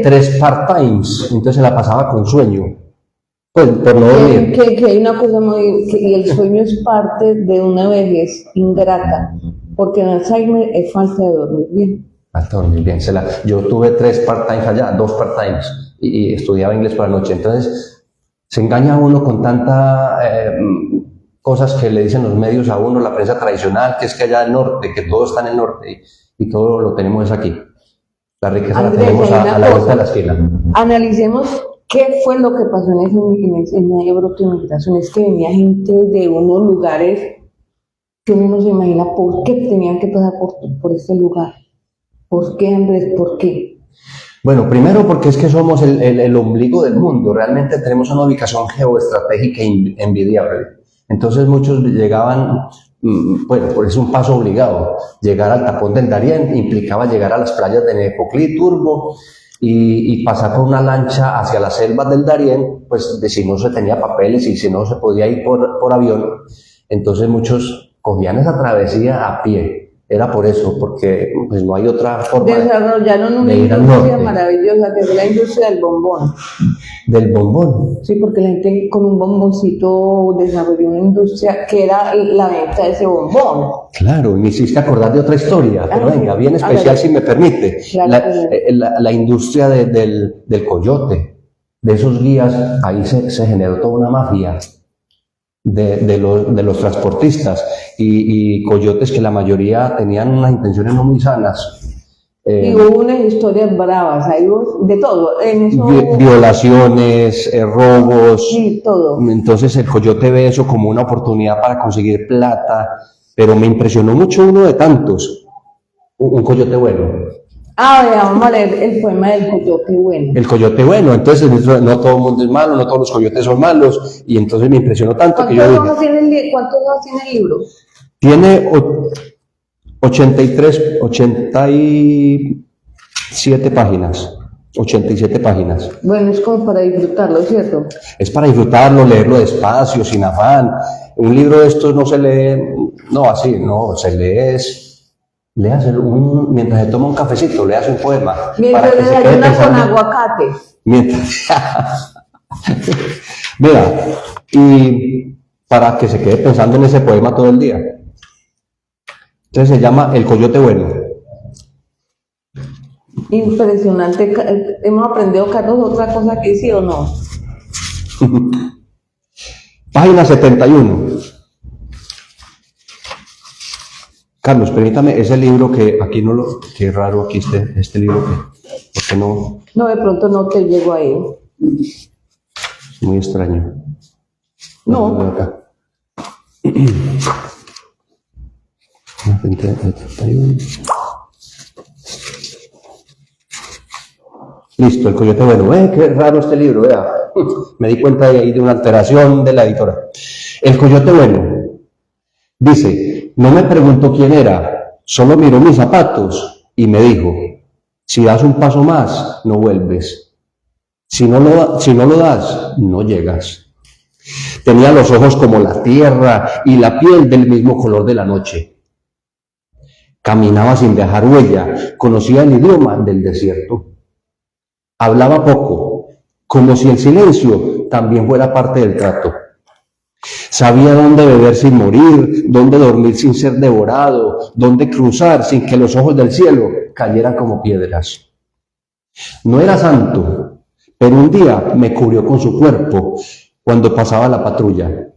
tres part-times, entonces se la pasaba con sueño, pues por no dormir. Que hay una cosa y el sueño es parte de una vejez ingrata, porque en Alzheimer es falta de dormir bien. Falta de dormir bien, yo tuve 3 part-times allá, 2 part-times, y estudiaba inglés por la noche, entonces se engaña a uno con tanta cosas que le dicen los medios a uno, la prensa tradicional, que es que allá al norte, que todo está en el norte y todo lo tenemos aquí. La riqueza Andrés, la tenemos a la vuelta de la esquina. Analicemos qué fue lo que pasó en ese brote de migración. Es que venía gente de unos lugares que uno no se imagina por qué tenían que pasar por ese lugar. ¿Por qué, Andrés? ¿Por qué? Bueno, primero porque es que somos el ombligo del mundo. Realmente tenemos una ubicación geoestratégica envidiable. Entonces muchos llegaban, bueno, pues es un paso obligado. Llegar al tapón del Darién implicaba llegar a las playas de Necoclí, Turbo, y pasar por una lancha hacia las selvas del Darién, pues de si no se tenía papeles y si no se podía ir por avión. Entonces muchos cogían esa travesía a pie. Era por eso, porque pues no hay otra forma desarrollaron una industria maravillosa, que es la industria del bombón. ¿Del bombón? Sí, porque la gente con un bomboncito desarrolló una industria que era la venta de ese bombón. Claro, me hiciste acordar de otra historia, pero venga, bien especial si me permite. Claro, la industria del coyote, de esos guías, ahí se generó toda una mafia. De los transportistas y coyotes que la mayoría tenían unas intenciones no muy sanas. Y hubo unas historias bravas, hay de todo. En eso violaciones, robos. Sí, todo. Entonces el coyote ve eso como una oportunidad para conseguir plata, pero me impresionó mucho uno de tantos, un coyote bueno. Vamos a leer el poema del coyote bueno. El coyote bueno, entonces no todo el mundo es malo, no todos los coyotes son malos, y entonces me impresionó tanto que yo dije... ¿Cuántos hojas tiene el libro? Tiene 87 páginas. 87 páginas. Bueno, es como para disfrutarlo, ¿cierto? Es para disfrutarlo, leerlo despacio, sin afán. Un libro de estos no se lee, no así, no, se lee mientras se toma un cafecito, le hace un poema. Mientras le desayuna con aguacate. Mientras, mira, y para que se quede pensando en ese poema todo el día. Entonces se llama El Coyote Bueno. Impresionante. Hemos aprendido, Carlos, otra cosa que sí o no. Página 71. Carlos, permítame, ese libro que aquí no lo... Qué raro aquí este libro que... ¿Por qué no? No, de pronto no te llego ahí. Muy extraño. No. Acá. 71. Listo, El Coyote Bueno. Qué raro este libro, vea. Me di cuenta de ahí de una alteración de la editora. El Coyote Bueno. Dice, no me preguntó quién era, solo miró mis zapatos y me dijo, si das un paso más, no vuelves. Si no lo das, no llegas. Tenía los ojos como la tierra y la piel del mismo color de la noche. Caminaba sin dejar huella, conocía el idioma del desierto. Hablaba poco, como si el silencio también fuera parte del trato. Sabía dónde beber sin morir, dónde dormir sin ser devorado, dónde cruzar sin que los ojos del cielo cayeran como piedras. No era santo, pero un día me cubrió con su cuerpo cuando pasaba la patrulla.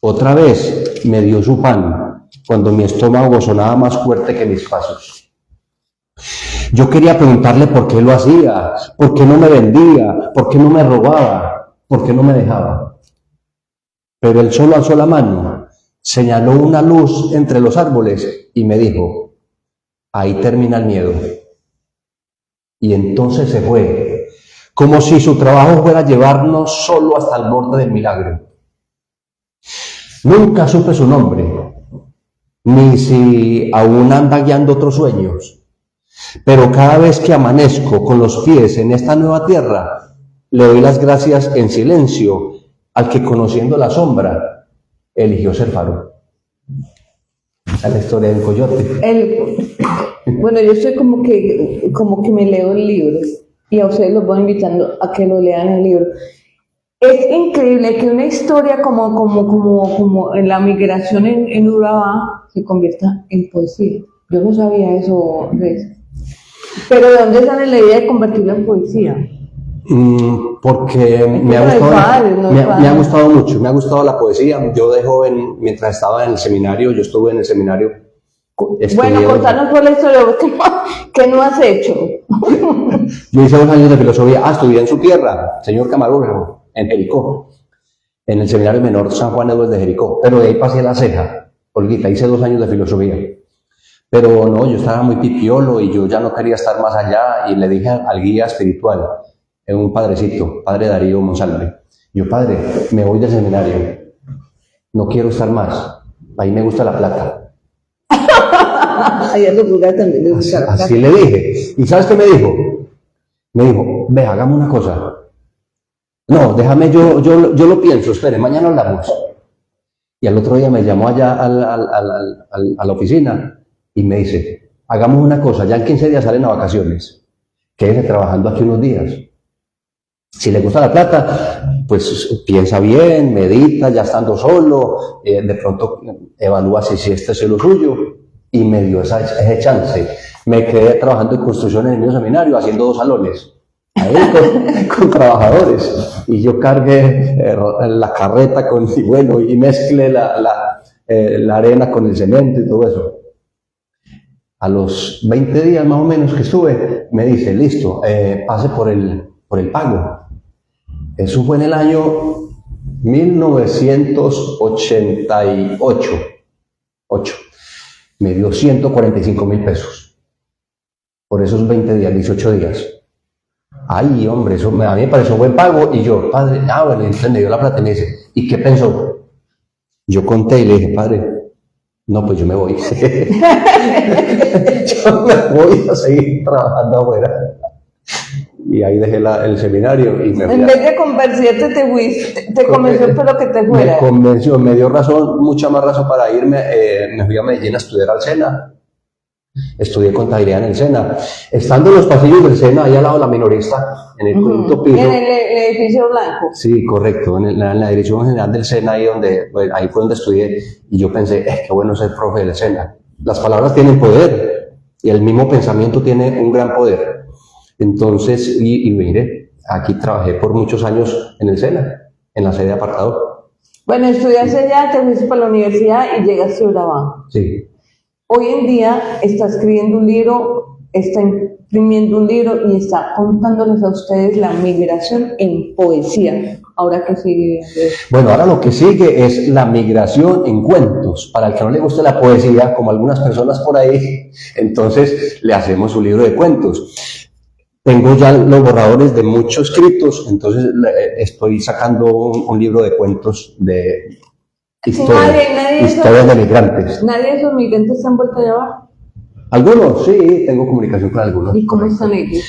Otra vez me dio su pan cuando mi estómago sonaba más fuerte que mis pasos. Yo quería preguntarle por qué lo hacía, por qué no me vendía, por qué no me robaba, por qué no me dejaba. Pero él solo alzó la mano, señaló una luz entre los árboles y me dijo, ahí termina el miedo. Y entonces se fue, como si su trabajo fuera llevarnos solo hasta el borde del milagro. Nunca supe su nombre, ni si aún anda guiando otros sueños. Pero cada vez que amanezco con los pies en esta nueva tierra, le doy las gracias en silencio al que, conociendo la sombra, eligió ser faro. Esa es la historia del coyote. Bueno, yo soy como que me leo el libro y a ustedes los voy invitando a que lo lean el libro. Es increíble que una historia como en la migración en Urabá se convierta en poesía. Yo no sabía eso. Pero ¿de dónde sale la idea de convertirlo en poesía? Porque me ha gustado mucho, me ha gustado la poesía. Yo de joven, mientras estaba en el seminario, yo estuve en el seminario. Bueno, contanos por la historia, ¿qué no has hecho? Yo hice 2 años de filosofía. Estudié en su tierra, señor camarógrafo, en Jericó, en el seminario menor San Juan Eduardo de Jericó. Pero de ahí pasé la ceja, Olguita, hice 2 años de filosofía. Pero no, yo estaba muy pipiolo y yo ya no quería estar más allá y le dije al guía espiritual, un padrecito, padre Darío Monsalve, yo, padre, me voy del seminario, no quiero estar más, ahí me gusta la plata. Así le dije. ¿Y sabes qué me dijo? Me dijo, ve, hagamos una cosa. No, déjame, yo lo pienso, espere, mañana hablamos. Y al otro día me llamó allá a la oficina y me dice, hagamos una cosa, ya en 15 días salen a vacaciones, quédese trabajando aquí unos días. Si le gusta la plata, pues piensa bien, medita, ya estando solo, de pronto evalúa si este es lo suyo, y me dio ese chance. Me quedé trabajando en construcción en el mismo seminario, haciendo 2 salones, ahí con trabajadores, y yo cargué la carreta y mezclé la arena con el cemento y todo eso. A los 20 días más o menos que estuve, me dice, listo, pase por el pago. Eso fue en el año 1988. Me dio 145.000 pesos por esos 20 días, 18 días. Ay, hombre, eso a mí me pareció buen pago. Y yo, padre, bueno, entonces me dio la plata y me dice, ¿y qué pensó? Yo conté y le dije, padre, No, pues yo me voy. Yo me voy a seguir trabajando afuera. Y ahí dejé el seminario y me fui. En vez de convencerte, te fuiste, te convenció pero que te fuera. Me convenció, me dio razón, mucha más razón para irme. Me fui a Medellín a estudiar al SENA. Estudié contabilidad en el SENA. Estando en los pasillos del SENA, ahí al lado de la minorista, en el quinto piso. En el edificio blanco. Sí, correcto, en la dirección general del SENA, ahí fue donde estudié. Y yo pensé, qué bueno ser profe del SENA. Las palabras tienen poder y el mismo pensamiento tiene un gran poder. Entonces, y mire, aquí trabajé por muchos años en el SENA, en la sede de apartado. Bueno, estudiaste allá, te fuiste para la universidad y llegaste a Urabá. Sí. Hoy en día está escribiendo un libro, está imprimiendo un libro y está contándoles a ustedes la migración en poesía. Ahora que sigue. Bueno, ahora lo que sigue es la migración en cuentos. Para el que no le guste la poesía, como algunas personas por ahí, entonces le hacemos un libro de cuentos. Tengo ya los borradores de muchos escritos, entonces estoy sacando un libro de cuentos de historias de migrantes. ¿Nadie de esos migrantes se han vuelto a llevar? Algunos, sí, tengo comunicación con algunos. ¿Y cómo están ellos?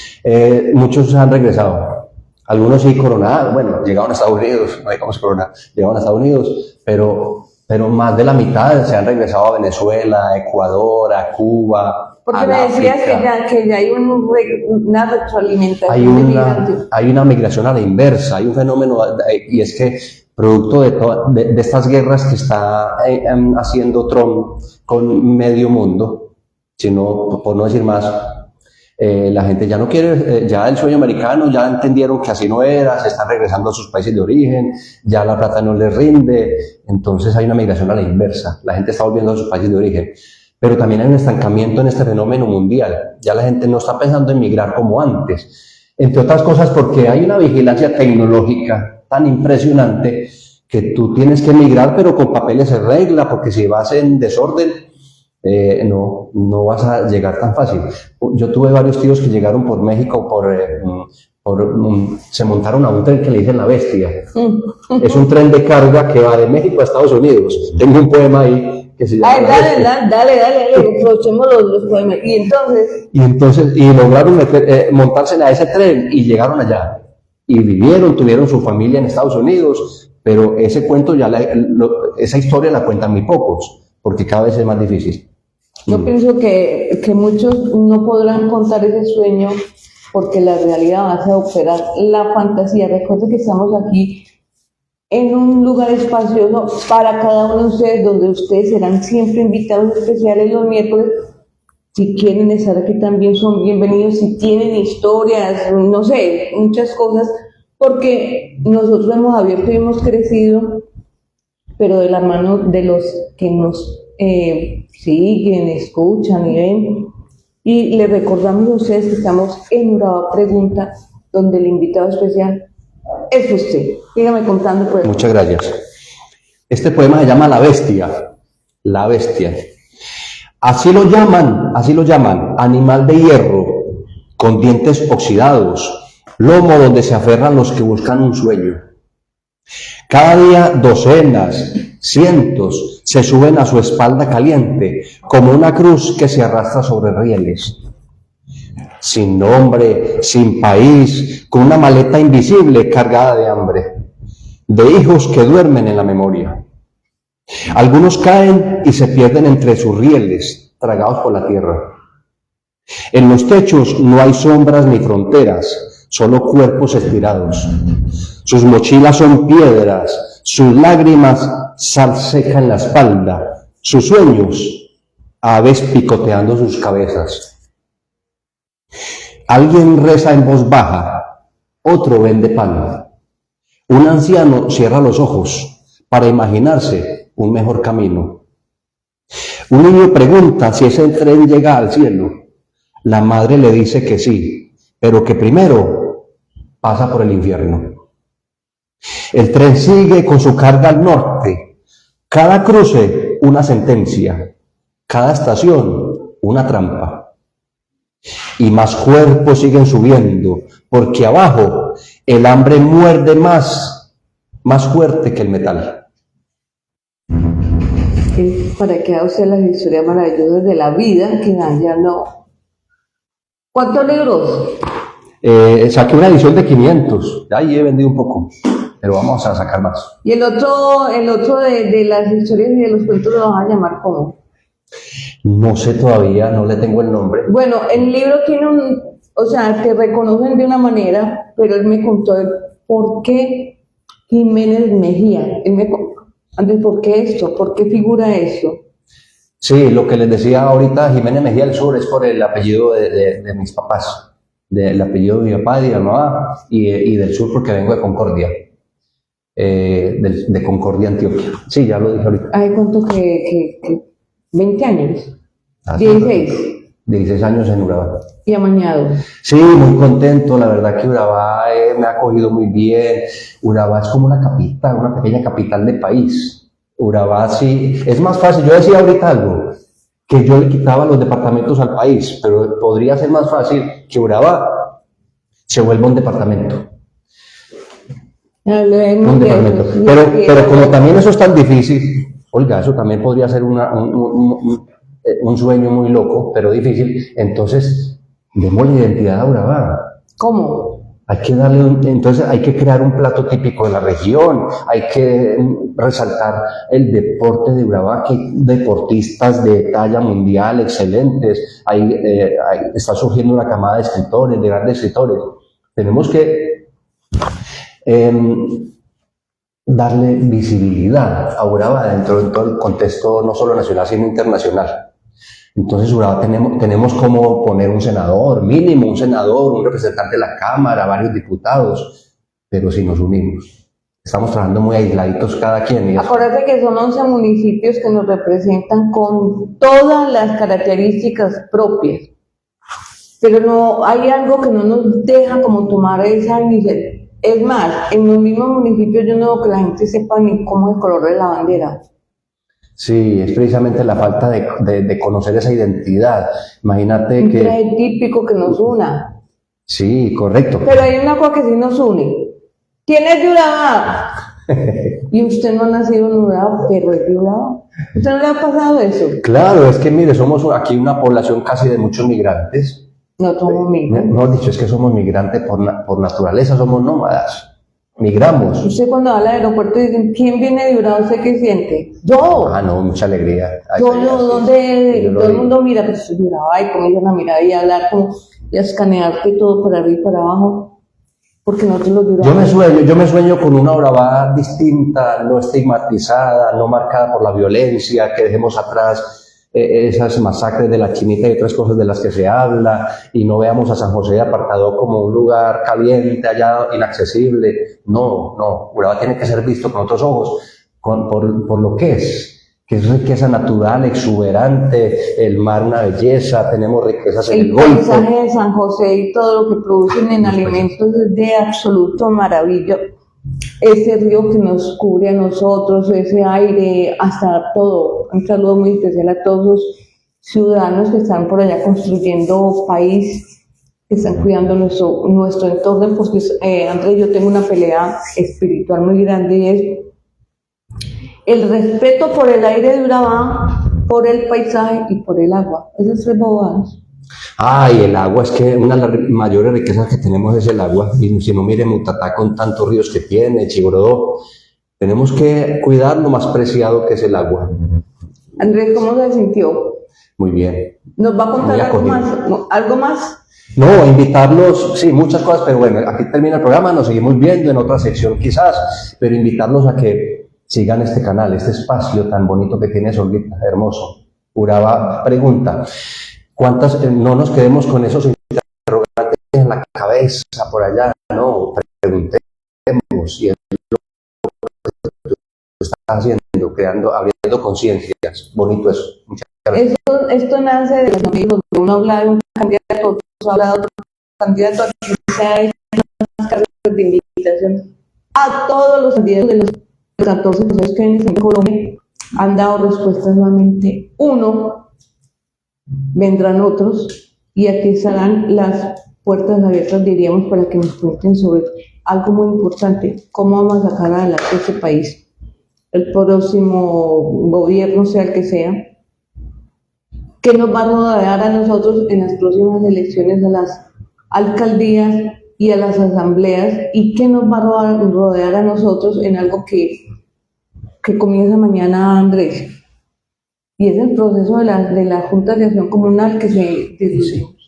Muchos han regresado. Algunos sí coronados, bueno, llegaron a Estados Unidos, no hay cómo se coronar, llegaron a Estados Unidos, pero más de la mitad se han regresado a Venezuela, a Ecuador, a Cuba. Porque me decías que ya hay una retroalimentación. Hay una migración a la inversa, hay un fenómeno, y es que producto de estas guerras que está haciendo Trump con medio mundo, sino, por no decir más, la gente ya no quiere, ya el sueño americano, ya entendieron que así no era, se están regresando a sus países de origen, ya la plata no les rinde, entonces hay una migración a la inversa, la gente está volviendo a sus países de origen. Pero también hay un estancamiento en este fenómeno mundial. Ya la gente no está pensando en migrar como antes. Entre otras cosas porque hay una vigilancia tecnológica tan impresionante que tú tienes que migrar, pero con papeles en regla, porque si vas en desorden, no vas a llegar tan fácil. Yo tuve varios tíos que llegaron por México, se montaron a un tren que le dicen La Bestia. Es un tren de carga que va de México a Estados Unidos. Tengo un poema ahí que se llama dale, aprovechemos los poemas. Y lograron montarse a ese tren y llegaron allá. Y tuvieron su familia en Estados Unidos, pero ese cuento esa historia la cuentan muy pocos, porque cada vez es más difícil. Yo pienso que muchos no podrán contar ese sueño porque la realidad va a operar la fantasía. Recuerden que estamos aquí en un lugar espacioso para cada uno de ustedes, donde ustedes serán siempre invitados especiales los miércoles. Si quieren estar aquí también son bienvenidos, si tienen historias, no sé, muchas cosas, porque nosotros hemos abierto y hemos crecido, pero de la mano de los que nos siguen, escuchan y ven. Y les recordamos a ustedes que estamos en Urabá Pregunta, donde el invitado especial es usted. Sígame contando, pues. Muchas gracias. Este poema se llama La Bestia. La Bestia. Así lo llaman, animal de hierro, con dientes oxidados, lomo donde se aferran los que buscan un sueño. Cada día docenas, cientos, se suben a su espalda caliente, como una cruz que se arrastra sobre rieles. Sin nombre, sin país, con una maleta invisible cargada de hambre, de hijos que duermen en la memoria. Algunos caen y se pierden entre sus rieles, tragados por la tierra. En los techos no hay sombras ni fronteras, solo cuerpos estirados. Sus mochilas son piedras, sus lágrimas sal seca en la espalda, sus sueños aves picoteando sus cabezas. Alguien reza en voz baja, otro vende pan. Un anciano cierra los ojos para imaginarse un mejor camino. Un niño pregunta si ese tren llega al cielo. La madre le dice que sí, pero que primero pasa por el infierno. El tren sigue con su carga al norte. Cada cruce, una sentencia. Cada estación, una trampa. Y más cuerpos siguen subiendo, porque abajo el hambre muerde más fuerte que el metal. que para que haga usted las historias maravillosas de la vida que dan ya no. ¿Cuántos libros? Saqué una edición de 500, ahí he vendido un poco, pero vamos a sacar más. Y el otro de las historias y de los cuentos lo vas a llamar ¿cómo? No sé todavía, no le tengo el nombre. Bueno, el libro tiene o sea, te reconocen de una manera, pero él me contó el por qué Jiménez Mejía. Él me contó, antes, ¿por qué esto? ¿Por qué figura eso? Sí, lo que les decía ahorita, Jiménez Mejía del Sur es por el apellido de mis papás, del apellido de mi papá y de mi mamá, y del sur porque vengo de Concordia, de Concordia, Antioquia. Sí, ya lo dije ahorita. ¿Hay cuánto que 20 años? Hace 16. 16 años en Urabá. Y amañado. Sí, muy contento, la verdad que Urabá me ha acogido muy bien. Urabá es como una capital, una pequeña capital de país. Urabá sí, es más fácil, yo decía ahorita algo, que yo le quitaba los departamentos al país, pero podría ser más fácil que Urabá se vuelva un departamento. Un departamento. Pero como también eso es tan difícil, Olga, eso también podría ser un sueño muy loco, pero difícil, entonces démosle identidad a Urabá. ¿Cómo? Hay que darle entonces hay que crear un plato típico de la región, hay que resaltar el deporte de Urabá, que hay deportistas de talla mundial excelentes, está surgiendo una camada de escritores, de grandes escritores. Tenemos que darle visibilidad a Urabá dentro de todo el contexto no solo nacional sino internacional. Entonces, Urabá tenemos como poner un senador, mínimo un senador, un representante de la Cámara, varios diputados, pero si nos unimos. Estamos trabajando muy aisladitos cada quien. Acuérdate que son 11 municipios que nos representan con todas las características propias, pero no hay algo que no nos deja como tomar esa iniciativa. Es más, en los mismos municipios yo no veo que la gente sepa ni cómo es el color de la bandera. Sí, es precisamente la falta de conocer esa identidad. Imagínate un que... Un traje típico que nos una. Sí, correcto. Pero hay una cosa que sí nos une. ¿Quién es de Urabá? Y usted no ha nacido en Urabá, pero es de Urabá. ¿Usted no le ha pasado eso? Claro, es que mire, somos aquí una población casi de muchos migrantes. No somos migrantes. No, dicho, es que somos migrantes por naturaleza, somos nómadas. Migramos. Usted cuando va al aeropuerto dicen, ¿quién viene de Urabá? ¿Usted qué siente? ¡Yo! Ah, no, mucha alegría. Todo el mundo mira, pues de Urabá y comienzan a mirar y a hablar como, y a escanearte todo para arriba y para abajo. Porque nosotros los de Urabá... Yo me sueño con una Urabá distinta, no estigmatizada, no marcada por la violencia, que dejemos atrás esas masacres de la Chinita y otras cosas de las que se habla, y no veamos a San José apartado como un lugar caliente, allá inaccesible. No, Urabá tiene que ser visto con otros ojos, por lo que es riqueza natural, exuberante, el mar una belleza, tenemos riquezas en el Golfo. El paisaje de San José y todo lo que producen en alimentos es de absoluto maravilla. Ese río que nos cubre a nosotros, ese aire, hasta todo. Un saludo muy especial a todos los ciudadanos que están por allá construyendo país, que están cuidando nuestro entorno, porque Andrés, yo tengo una pelea espiritual muy grande y es el respeto por el aire de Urabá, por el paisaje y por el agua. Esas tres bobadas. Y el agua, es que una de las mayores riquezas que tenemos es el agua. Y si no, mire Mutatá con tantos ríos que tiene, Chigorodó, tenemos que cuidar lo más preciado que es el agua. Andrés, ¿cómo se sintió? Muy bien. ¿Nos va a contar algo más? No, invitarlos, sí, muchas cosas, pero bueno, aquí termina el programa, nos seguimos viendo en otra sección quizás, pero invitarlos a que sigan este canal, este espacio tan bonito que tiene Olguita, hermoso. Urabá pregunta, ¿cuántas, no nos quedemos con esos interrogantes en la cabeza por allá? No, preguntemos, y es lo que estás haciendo, abriendo conciencias, bonito eso. Muchas gracias. Esto nace de los amigos, uno habla de un candidato, otro habla de otro candidato, aquí se ha hecho unas cartas de invitación a todos los candidatos de los 14 procesos que en Colombia han dado respuesta solamente uno, vendrán otros y aquí estarán las puertas abiertas, diríamos, para que nos cuenten sobre algo muy importante, cómo vamos a sacar adelante este país. el próximo gobierno, sea el que sea, que nos va a rodear a nosotros en las próximas elecciones a las alcaldías y a las asambleas, y que nos va a rodear a nosotros en algo que comienza mañana, Andrés, y es el proceso de la Junta de Acción Comunal que se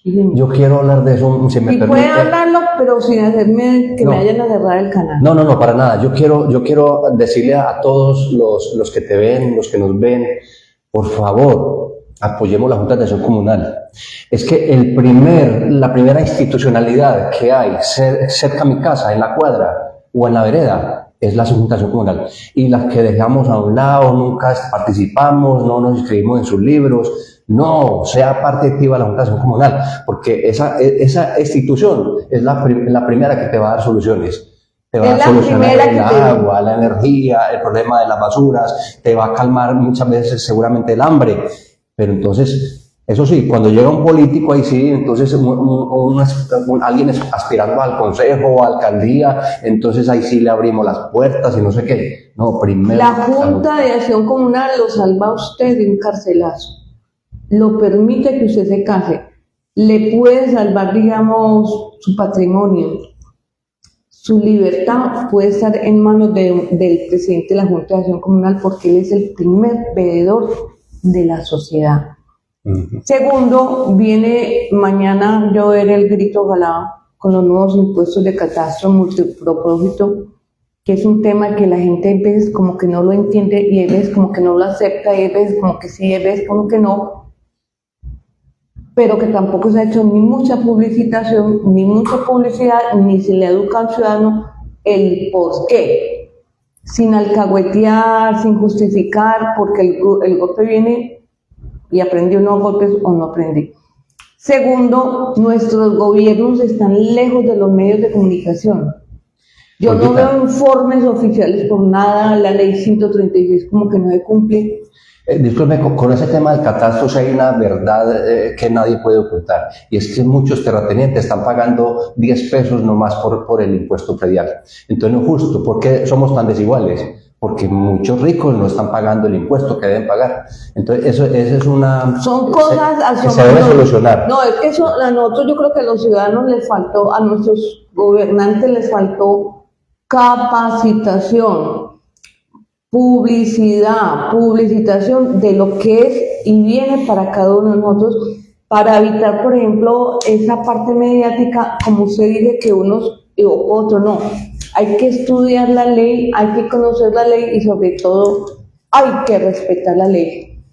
Sí. Yo quiero hablar de eso, si me y permite. puede hablarlo, pero sin hacerme que No. me vayan a cerrar el canal. No, para nada. Yo quiero decirle a todos los que te ven, los que nos ven, por favor, apoyemos la Junta de Acción Comunal. Es que la primera institucionalidad que hay cerca a mi casa, en la cuadra o en la vereda, es la Junta de Acción Comunal. Y las que dejamos a un lado, nunca participamos, no nos inscribimos en sus libros. No, sea parte activa de la Junta de Acción Comunal, porque esa institución es la primera que te va a dar soluciones. Te va a solucionar el agua, la energía, el problema de las basuras, te va a calmar muchas veces seguramente el hambre. Pero entonces, eso sí, cuando llega un político, ahí sí, entonces alguien aspirando al consejo o alcaldía, entonces ahí sí le abrimos las puertas y no sé qué. No, primero. La Junta de Acción Comunal lo salva a usted de un carcelazo. Lo permite que usted se case. Le puede salvar, digamos, su patrimonio. Su libertad puede estar en manos del presidente de la Junta de Acción Comunal, porque él es el primer veedor de la sociedad. Segundo, viene mañana yo ver el grito ojalá con los nuevos impuestos de catastro multipropósito, que es un tema que la gente a veces como que no lo entiende y a veces como que no lo acepta y a veces como que sí, a veces como que no, pero que tampoco se ha hecho ni mucha publicitación, ni mucha publicidad, ni se le educa al ciudadano el por qué, sin alcahuetear, sin justificar, porque el golpe viene y aprendió unos golpes o no aprendí. Segundo, nuestros gobiernos están lejos de los medios de comunicación. Yo no veo informes oficiales por nada, la ley 136 como que no se cumple. Disculpe, con ese tema del catastro hay una verdad que nadie puede ocultar, y es que muchos terratenientes están pagando 10 pesos nomás por el impuesto predial. Entonces no es justo. ¿Por qué somos tan desiguales? Porque muchos ricos no están pagando el impuesto que deben pagar. Entonces eso es una... Son cosas que se debe solucionar. No, es que eso a nosotros, yo creo que a los ciudadanos les faltó, a nuestros gobernantes les faltó capacitación, publicitación de lo que es y viene para cada uno de nosotros, para evitar, por ejemplo, esa parte mediática, como usted dice, que unos o otros no. Hay que estudiar la ley, hay que conocer la ley y sobre todo hay que respetar la ley.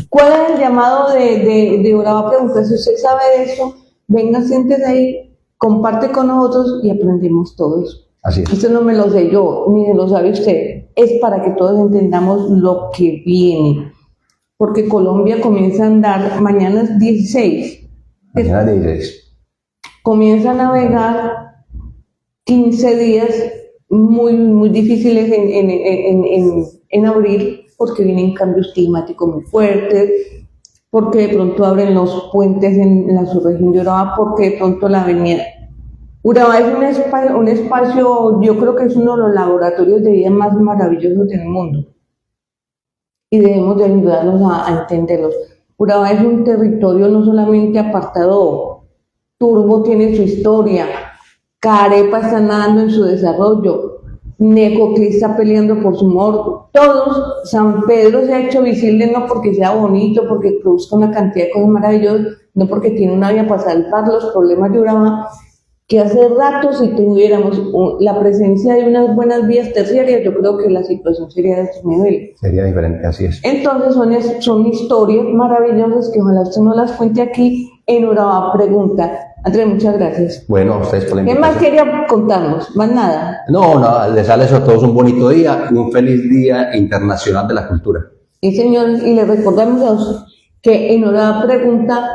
¿Cuál es el llamado de Urabá? Pregunta, si usted sabe de eso, venga, siéntese ahí, comparte con nosotros y aprendemos todos. Así es. Esto no me lo sé yo, ni se lo sabe usted. Es para que todos entendamos lo que viene. Porque Colombia comienza a andar, mañana es 16. Mañana 16. Comienza a navegar 15 días muy difíciles en abril, porque vienen cambios climáticos muy fuertes, porque de pronto abren los puentes en la subregión de Urabá, porque de pronto la avenida Urabá es un espacio, yo creo que es uno de los laboratorios de vida más maravillosos del mundo y debemos de ayudarnos a entenderlos. Urabá es un territorio no solamente apartado, Turbo tiene su historia, Carepa está nadando en su desarrollo, Necoclí está peleando por su morro, todos, San Pedro se ha hecho visible no porque sea bonito, porque produzca una cantidad de cosas maravillosas, no porque tiene una vía para salvar los problemas de Urabá, que hace rato si tuviéramos la presencia de unas buenas vías terciarias, yo creo que la situación sería de estos niveles. Sería diferente, así es. Entonces son historias maravillosas que ojalá usted no las cuente aquí en Urabá Pregunta. Andrés, muchas gracias. Bueno, a ustedes por la invitación. ¿Qué más quería contarnos? ¿Más nada? No, les sale a todos un bonito día y un feliz Día Internacional de la Cultura. Sí, señor, y les recordamos a usted que en Urabá Pregunta